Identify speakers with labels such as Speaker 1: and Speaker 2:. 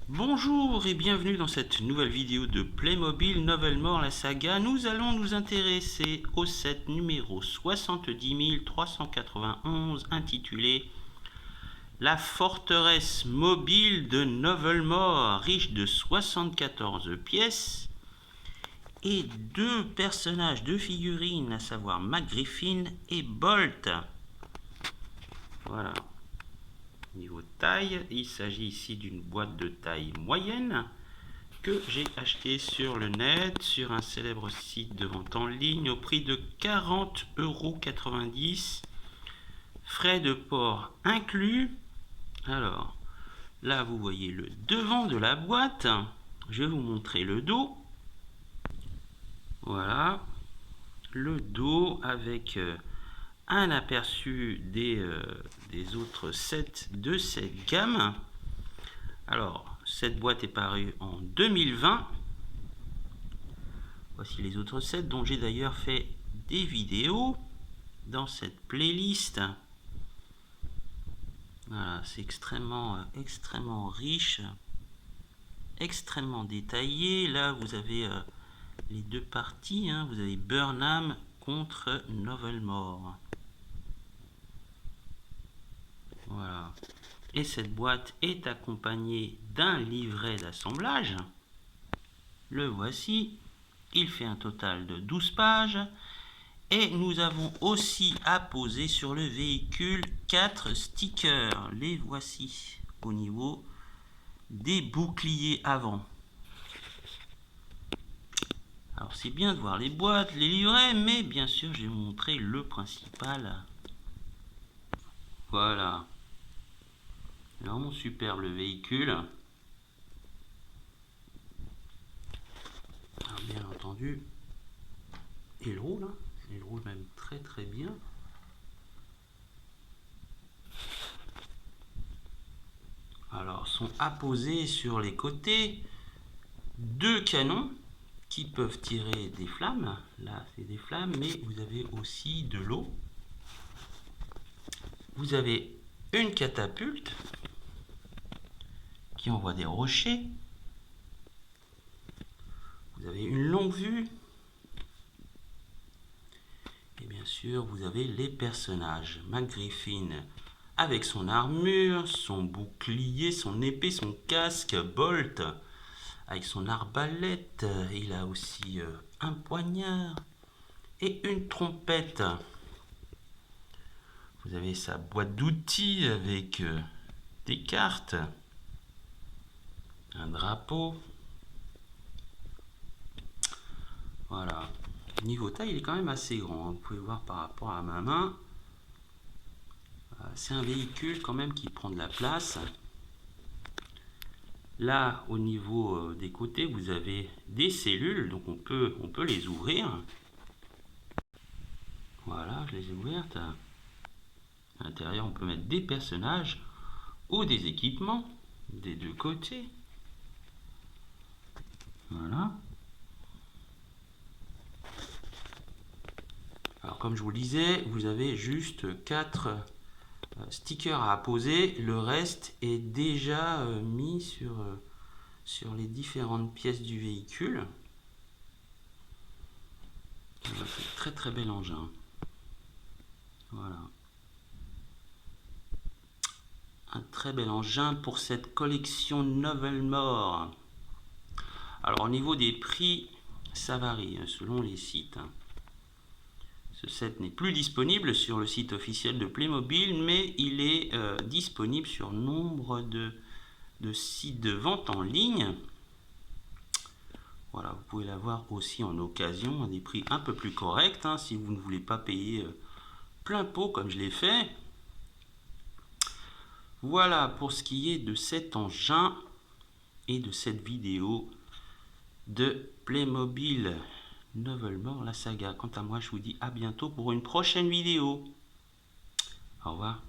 Speaker 1: Bonjour et bienvenue dans cette nouvelle vidéo de Playmobil Novelmore la saga. Nous allons nous intéresser au set numéro 70391 intitulé La forteresse mobile de Novelmore, riche de 74 pièces et deux personnages, deux figurines, à savoir McGriffin et Bolt. Voilà. Niveau taille, il s'agit ici d'une boîte de taille moyenne que j'ai acheté sur le net, sur un célèbre site de vente en ligne au prix de 40,90 €, frais de port inclus. Alors, là vous voyez le devant de la boîte, je vais vous montrer le dos. Voilà, le dos avec un aperçu des autres sets de cette gamme. Alors, cette boîte est parue en 2020. Voici les autres sets dont j'ai d'ailleurs fait des vidéos dans cette playlist. Voilà, c'est extrêmement riche, extrêmement détaillé. Là, vous avez les deux parties. Vous avez Burnham contre Novelmore. Voilà. Et cette boîte est accompagnée d'un livret d'assemblage. Le voici. Il fait un total de 12 pages. Et nous avons aussi apposé sur le véhicule 4 stickers. Les voici au niveau des boucliers avant. Alors c'est bien de voir les boîtes, les livrets, mais bien sûr je vais vous montrer le principal. Voilà. Vraiment superbe le véhicule. Alors, bien entendu, il roule, il roule même très bien. Alors sont apposés sur les côtés deux canons qui peuvent tirer des flammes. Là c'est des flammes, mais vous avez aussi de l'eau. Vous avez une catapulte qui envoie des rochers. Vous avez une longue vue. Et bien sûr, vous avez les personnages. McGriffin avec son armure, son bouclier, son épée, son casque. Bolt avec son arbalète. Il a aussi un poignard et une trompette. Vous avez sa boîte d'outils avec des cartes, un drapeau. Voilà. Niveau taille, il est quand même assez grand. Vous pouvez voir par rapport à ma main. C'est un véhicule quand même qui prend de la place. Là, au niveau des côtés, vous avez des cellules, donc on peut les ouvrir. Voilà, je les ai ouvertes. À l'intérieur, on peut mettre des personnages ou des équipements des deux côtés. Voilà. Alors, comme je vous le disais, vous avez juste 4 stickers à apposer. Le reste est déjà mis sur les différentes pièces du véhicule. C'est très bel engin. Voilà. Un très bel engin pour cette collection Novelmore. Alors au niveau des prix, ça varie selon les sites. Ce set n'est plus disponible sur le site officiel de Playmobil, mais il est disponible sur nombre de sites de vente en ligne. Voilà, vous pouvez l'avoir aussi en occasion à des prix un peu plus corrects, si vous ne voulez pas payer plein pot comme je l'ai fait. Voilà pour ce qui est de cet engin et de cette vidéo de Playmobil Novelmore la saga. Quant à moi, je vous dis à bientôt pour une prochaine vidéo. Au revoir.